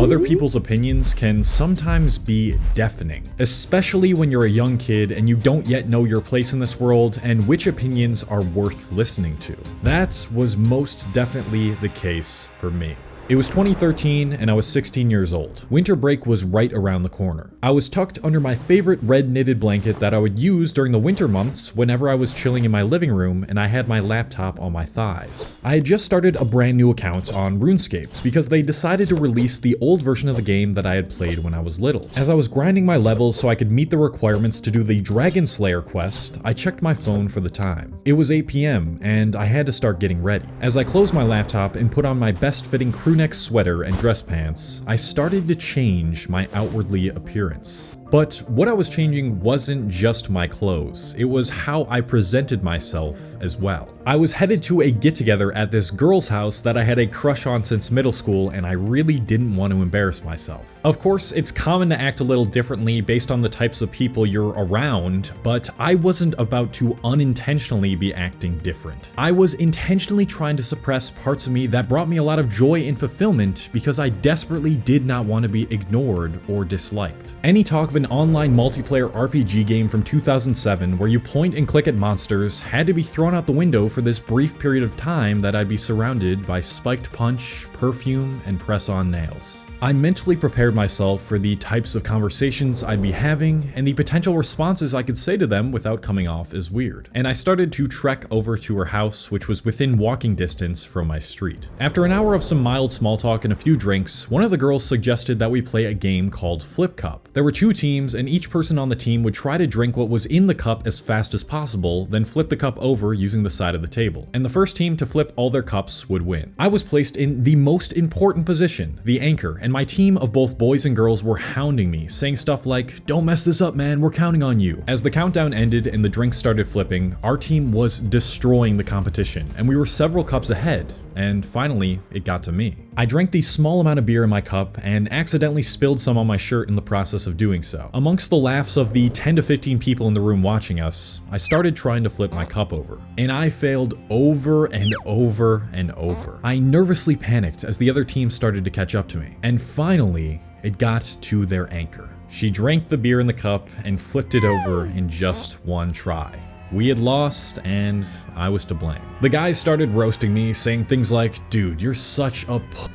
other people's opinions can sometimes be deafening, especially when you're a young kid and you don't yet know your place in this world and which opinions are worth listening to. That was most definitely the case for me. It was 2013 and I was 16 years old. Winter break was right around the corner. I was tucked under my favorite red knitted blanket that I would use during the winter months whenever I was chilling in my living room and I had my laptop on my thighs. I had just started a brand new account on RuneScape because they decided to release the old version of the game that I had played when I was little. As I was grinding my levels so I could meet the requirements to do the Dragon Slayer quest, I checked my phone for the time. It was 8 p.m. and I had to start getting ready. As I closed my laptop and put on my best fitting crewneck sweater and dress pants, I started to change my outwardly appearance. But what I was changing wasn't just my clothes, it was how I presented myself as well. I was headed to a get-together at this girl's house that I had a crush on since middle school and I really didn't want to embarrass myself. Of course, it's common to act a little differently based on the types of people you're around, but I wasn't about to unintentionally be acting different. I was intentionally trying to suppress parts of me that brought me a lot of joy and fulfillment because I desperately did not want to be ignored or disliked. Any talk of an online multiplayer RPG game from 2007 where you point and click at monsters had to be thrown out the window for this brief period of time that I'd be surrounded by spiked punch, perfume, and press-on nails. I mentally prepared myself for the types of conversations I'd be having and the potential responses I could say to them without coming off as weird. And I started to trek over to her house, which was within walking distance from my street. After an hour of some mild small talk and a few drinks, one of the girls suggested that we play a game called Flip Cup. There were 2 teams and each person on the team would try to drink what was in the cup as fast as possible, then flip the cup over using the side of the table. And the first team to flip all their cups would win. I was placed in the most important position, the anchor, and my team of both boys and girls were hounding me, saying stuff like, "Don't mess this up, man, we're counting on you." As the countdown ended and the drinks started flipping, our team was destroying the competition, and we were several cups ahead. And finally, it got to me. I drank the small amount of beer in my cup and accidentally spilled some on my shirt in the process of doing so. Amongst the laughs of the 10 to 15 people in the room watching us, I started trying to flip my cup over. And I failed over and over and over. I nervously panicked as the other team started to catch up to me. And finally, it got to their anchor. She drank the beer in the cup and flipped it over in just one try. We had lost, and I was to blame. The guys started roasting me, saying things like, "Dude, you're such a p-.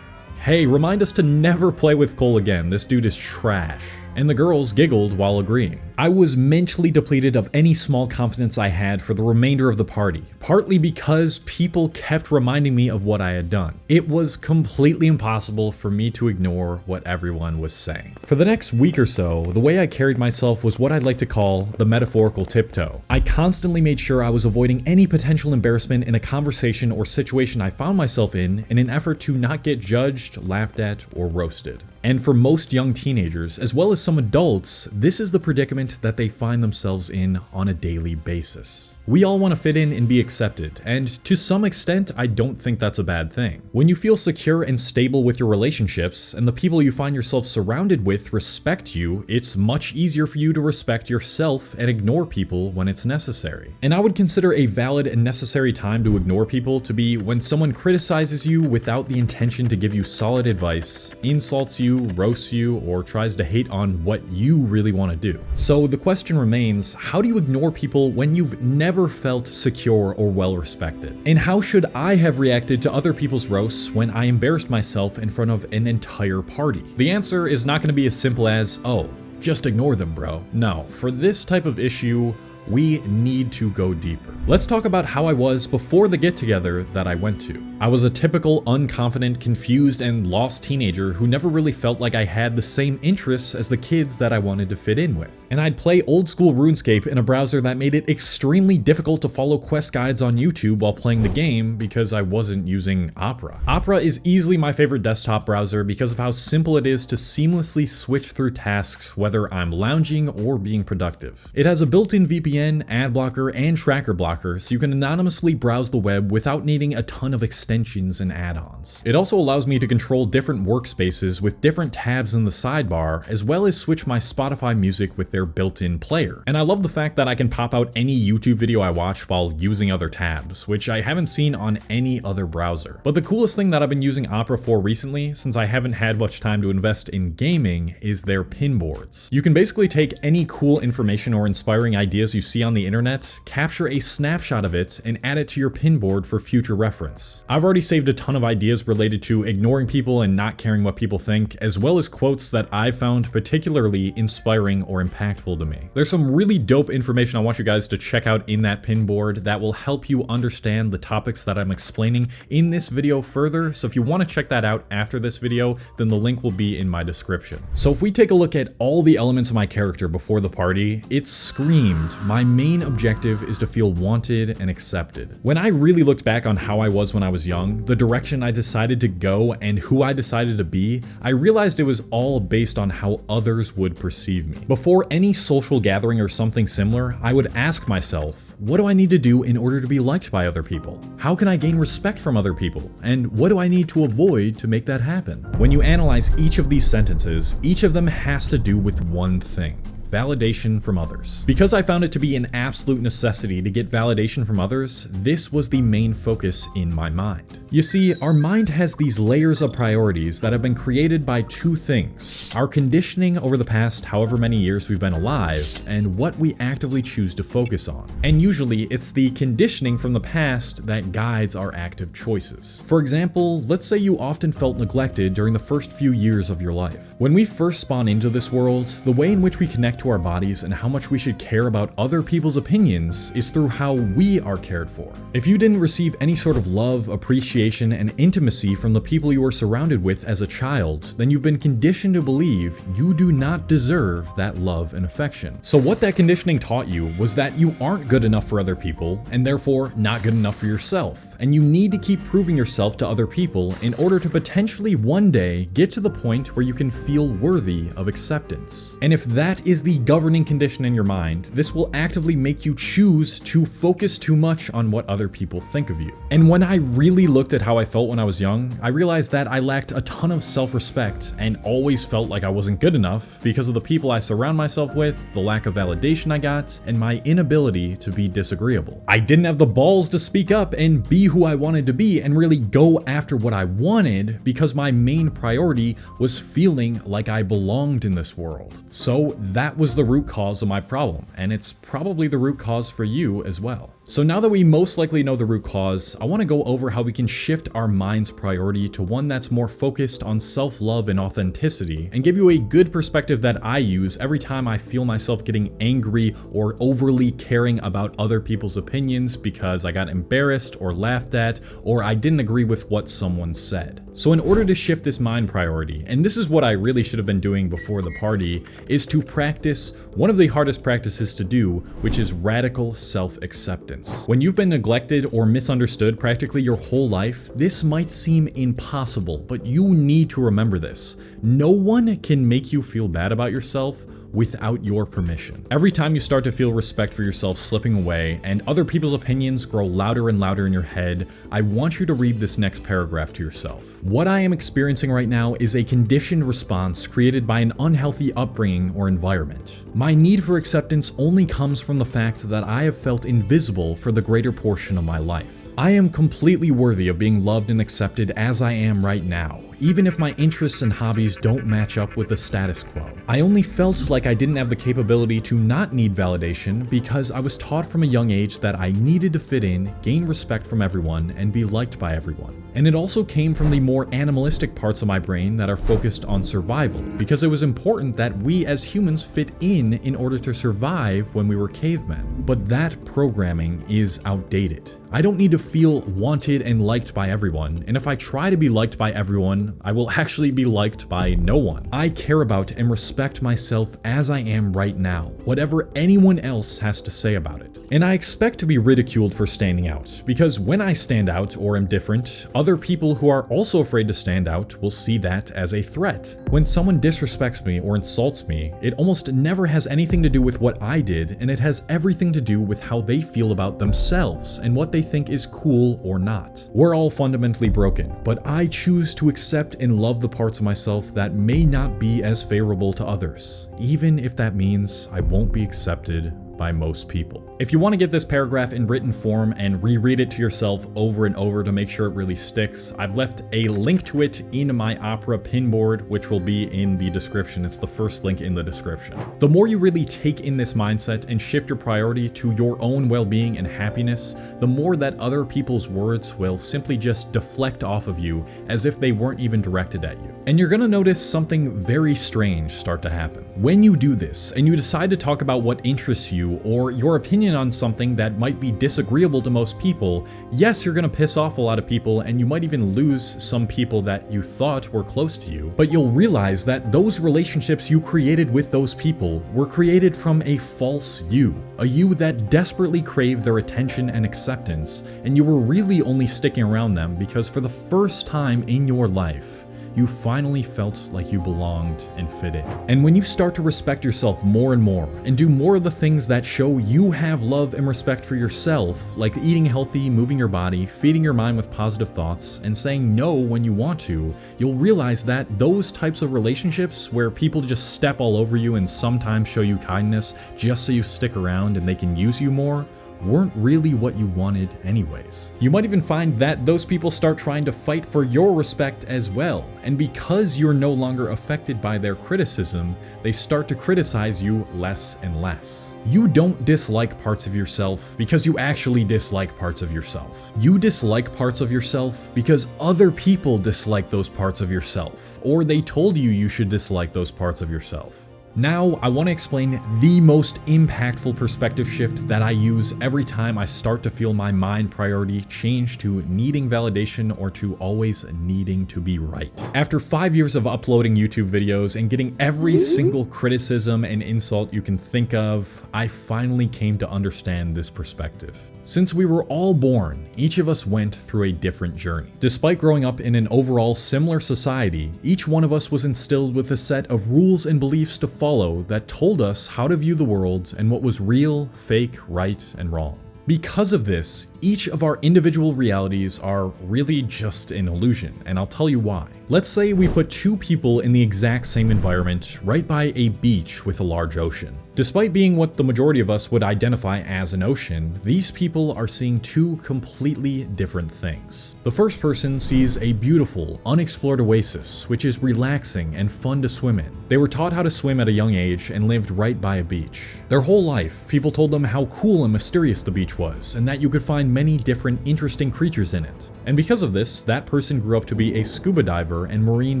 Hey, remind us to never play with Cole again, this dude is trash." And the girls giggled while agreeing. I was mentally depleted of any small confidence I had for the remainder of the party, partly because people kept reminding me of what I had done. It was completely impossible for me to ignore what everyone was saying. For the next week or so, the way I carried myself was what I'd like to call the metaphorical tiptoe. I constantly made sure I was avoiding any potential embarrassment in a conversation or situation I found myself in an effort to not get judged, laughed at, or roasted. And for most young teenagers, as well as some adults, this is the predicament that they find themselves in on a daily basis. We all want to fit in and be accepted, and to some extent, I don't think that's a bad thing. When you feel secure and stable with your relationships, and the people you find yourself surrounded with respect you, it's much easier for you to respect yourself and ignore people when it's necessary. And I would consider a valid and necessary time to ignore people to be when someone criticizes you without the intention to give you solid advice, insults you, roasts you, or tries to hate on what you really want to do. So the question remains, how do you ignore people when you've never felt secure or well respected? And how should I have reacted to other people's roasts when I embarrassed myself in front of an entire party? The answer is not going to be as simple as, "Oh, just ignore them, bro." No, for this type of issue, we need to go deeper. Let's talk about how I was before the get-together that I went to. I was a typical unconfident, confused, and lost teenager who never really felt like I had the same interests as the kids that I wanted to fit in with. And I'd play old school RuneScape in a browser that made it extremely difficult to follow quest guides on YouTube while playing the game because I wasn't using Opera. Opera is easily my favorite desktop browser because of how simple it is to seamlessly switch through tasks whether I'm lounging or being productive. It has a built-in VPN, ad blocker, and tracker blocker so you can anonymously browse the web without needing a ton of extensions and add-ons. It also allows me to control different workspaces with different tabs in the sidebar, as well as switch my Spotify music with their their built-in player. And I love the fact that I can pop out any YouTube video I watch while using other tabs, which I haven't seen on any other browser. But the coolest thing that I've been using Opera for recently, since I haven't had much time to invest in gaming, is their pin boards. You can basically take any cool information or inspiring ideas you see on the internet, capture a snapshot of it, and add it to your pin board for future reference. I've already saved a ton of ideas related to ignoring people and not caring what people think, as well as quotes that I found particularly inspiring or impactful to me. There's some really dope information I want you guys to check out in that pin board that will help you understand the topics that I'm explaining in this video further, so if you want to check that out after this video, then the link will be in my description. So if we take a look at all the elements of my character before the party, it screamed, my main objective is to feel wanted and accepted. When I really looked back on how I was when I was young, the direction I decided to go and who I decided to be, I realized it was all based on how others would perceive me. Before any social gathering or something similar, I would ask myself, what do I need to do in order to be liked by other people? How can I gain respect from other people? And what do I need to avoid to make that happen? When you analyze each of these sentences, each of them has to do with one thing: validation from others. Because I found it to be an absolute necessity to get validation from others, this was the main focus in my mind. You see, our mind has these layers of priorities that have been created by two things: our conditioning over the past however many years we've been alive, and what we actively choose to focus on. And usually it's the conditioning from the past that guides our active choices. For example, let's say you often felt neglected during the first few years of your life. When we first spawn into this world, the way in which we connect to our bodies and how much we should care about other people's opinions is through how we are cared for. If you didn't receive any sort of love, appreciation, and intimacy from the people you were surrounded with as a child, then you've been conditioned to believe you do not deserve that love and affection. So what that conditioning taught you was that you aren't good enough for other people, and therefore not good enough for yourself, and you need to keep proving yourself to other people in order to potentially one day get to the point where you can feel worthy of acceptance. And if that is the governing condition in your mind, this will actively make you choose to focus too much on what other people think of you. And when I really looked at how I felt when I was young, I realized that I lacked a ton of self-respect and always felt like I wasn't good enough because of the people I surround myself with, the lack of validation I got, and my inability to be disagreeable. I didn't have the balls to speak up and be who I wanted to be and really go after what I wanted because my main priority was feeling like I belonged in this world. So that was the root cause of my problem, and it's probably the root cause for you as well. So now that we most likely know the root cause, I want to go over how we can shift our mind's priority to one that's more focused on self-love and authenticity, and give you a good perspective that I use every time I feel myself getting angry or overly caring about other people's opinions because I got embarrassed or laughed at, or I didn't agree with what someone said. So in order to shift this mind priority, and this is what I really should have been doing before the party, is to practice one of the hardest practices to do, which is radical self-acceptance. When you've been neglected or misunderstood practically your whole life, this might seem impossible, but you need to remember this. No one can make you feel bad about yourself without your permission. Every time you start to feel respect for yourself slipping away and other people's opinions grow louder and louder in your head, I want you to read this next paragraph to yourself. What I am experiencing right now is a conditioned response created by an unhealthy upbringing or environment. My need for acceptance only comes from the fact that I have felt invisible for the greater portion of my life. I am completely worthy of being loved and accepted as I am right now, even if my interests and hobbies don't match up with the status quo. I only felt like I didn't have the capability to not need validation because I was taught from a young age that I needed to fit in, gain respect from everyone, and be liked by everyone. And it also came from the more animalistic parts of my brain that are focused on survival, because it was important that we as humans fit in order to survive when we were cavemen. But that programming is outdated. I don't need to feel wanted and liked by everyone, and if I try to be liked by everyone, I will actually be liked by no one. I care about and respect myself as I am right now, whatever anyone else has to say about it. And I expect to be ridiculed for standing out, because when I stand out or am different, other people who are also afraid to stand out will see that as a threat. When someone disrespects me or insults me, it almost never has anything to do with what I did, and it has everything to do with how they feel about themselves and what they think is cool or not. We're all fundamentally broken, but I choose to accept accept and love the parts of myself that may not be as favorable to others, even if that means I won't be accepted by most people. If you want to get this paragraph in written form and reread it to yourself over and over to make sure it really sticks, I've left a link to it in my Opera pinboard, which will be in the description. It's the first link in the description. The more you really take in this mindset and shift your priority to your own well-being and happiness, the more that other people's words will simply just deflect off of you as if they weren't even directed at you. And you're gonna notice something very strange start to happen. When you do this and you decide to talk about what interests you or your opinion on something that might be disagreeable to most people, yes, you're gonna piss off a lot of people and you might even lose some people that you thought were close to you, but you'll realize that those relationships you created with those people were created from a false you, a you that desperately craved their attention and acceptance, and you were really only sticking around them because for the first time in your life, you finally felt like you belonged and fit in. And when you start to respect yourself more and more, and do more of the things that show you have love and respect for yourself, like eating healthy, moving your body, feeding your mind with positive thoughts, and saying no when you want to, you'll realize that those types of relationships where people just step all over you and sometimes show you kindness just so you stick around and they can use you more, weren't really what you wanted anyways. You might even find that those people start trying to fight for your respect as well, and because you're no longer affected by their criticism, they start to criticize you less and less. You don't dislike parts of yourself because you actually dislike parts of yourself. You dislike parts of yourself because other people dislike those parts of yourself, or they told you you should dislike those parts of yourself. Now, I want to explain the most impactful perspective shift that I use every time I start to feel my mind priority change to needing validation or to always needing to be right. After 5 years of uploading YouTube videos and getting every single criticism and insult you can think of, I finally came to understand this perspective. Since we were all born, each of us went through a different journey. Despite growing up in an overall similar society, each one of us was instilled with a set of rules and beliefs to follow that told us how to view the world and what was real, fake, right, and wrong. Because of this, each of our individual realities are really just an illusion, and I'll tell you why. Let's say we put two people in the exact same environment right by a beach with a large ocean. Despite being what the majority of us would identify as an ocean, these people are seeing two completely different things. The first person sees a beautiful, unexplored oasis, which is relaxing and fun to swim in. They were taught how to swim at a young age and lived right by a beach. Their whole life, people told them how cool and mysterious the beach was, and that you could find many different interesting creatures in it. And because of this, that person grew up to be a scuba diver and marine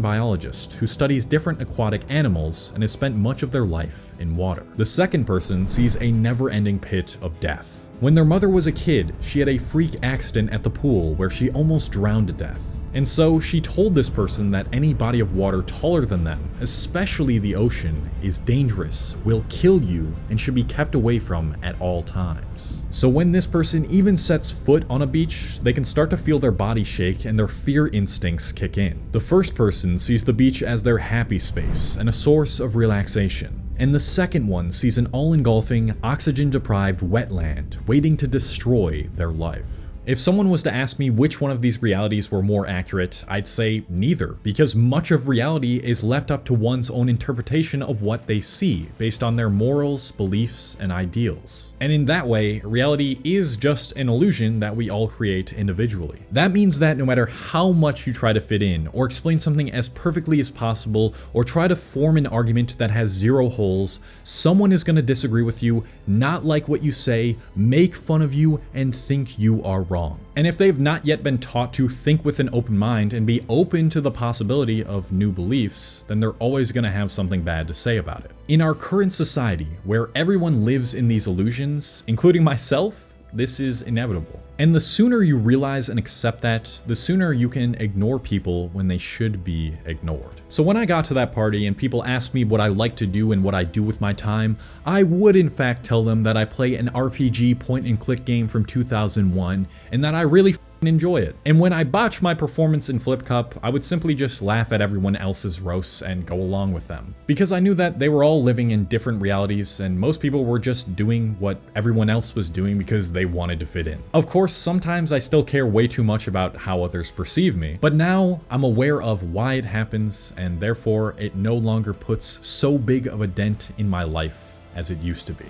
biologist who studies different aquatic animals and has spent much of their life in water. The second person sees a never-ending pit of death. When their mother was a kid, she had a freak accident at the pool where she almost drowned to death. And so she told this person that any body of water taller than them, especially the ocean, is dangerous, will kill you, and should be kept away from at all times. So when this person even sets foot on a beach, they can start to feel their body shake and their fear instincts kick in. The first person sees the beach as their happy space and a source of relaxation. And the second one sees an all-engulfing, oxygen-deprived wetland waiting to destroy their life. If someone was to ask me which one of these realities were more accurate, I'd say neither, because much of reality is left up to one's own interpretation of what they see, based on their morals, beliefs, and ideals. And in that way, reality is just an illusion that we all create individually. That means that no matter how much you try to fit in, or explain something as perfectly as possible, or try to form an argument that has zero holes, someone is going to disagree with you, not like what you say, make fun of you, and think you are wrong. And if they've not yet been taught to think with an open mind and be open to the possibility of new beliefs, then they're always going to have something bad to say about it. In our current society, where everyone lives in these illusions, including myself, this is inevitable. And the sooner you realize and accept that, the sooner you can ignore people when they should be ignored. So when I got to that party and people asked me what I like to do and what I do with my time, I would in fact tell them that I play an RPG point and click game from 2001 and that I really enjoy it. And when I botched my performance in Flip Cup, I would simply just laugh at everyone else's roasts and go along with them. Because I knew that they were all living in different realities and most people were just doing what everyone else was doing because they wanted to fit in. Of course, sometimes I still care way too much about how others perceive me, but now I'm aware of why it happens and therefore it no longer puts so big of a dent in my life as it used to be.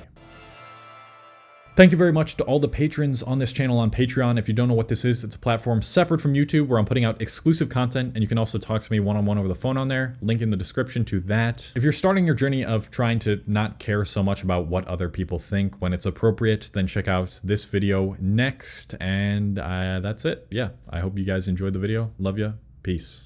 Thank you very much to all the patrons on this channel on Patreon. If you don't know what this is, it's a platform separate from YouTube where I'm putting out exclusive content, and you can also talk to me one-on-one over the phone on there. Link in the description to that. If you're starting your journey of trying to not care so much about what other people think when it's appropriate, then check out this video next. And that's it. Yeah, I hope you guys enjoyed the video. Love ya. Peace.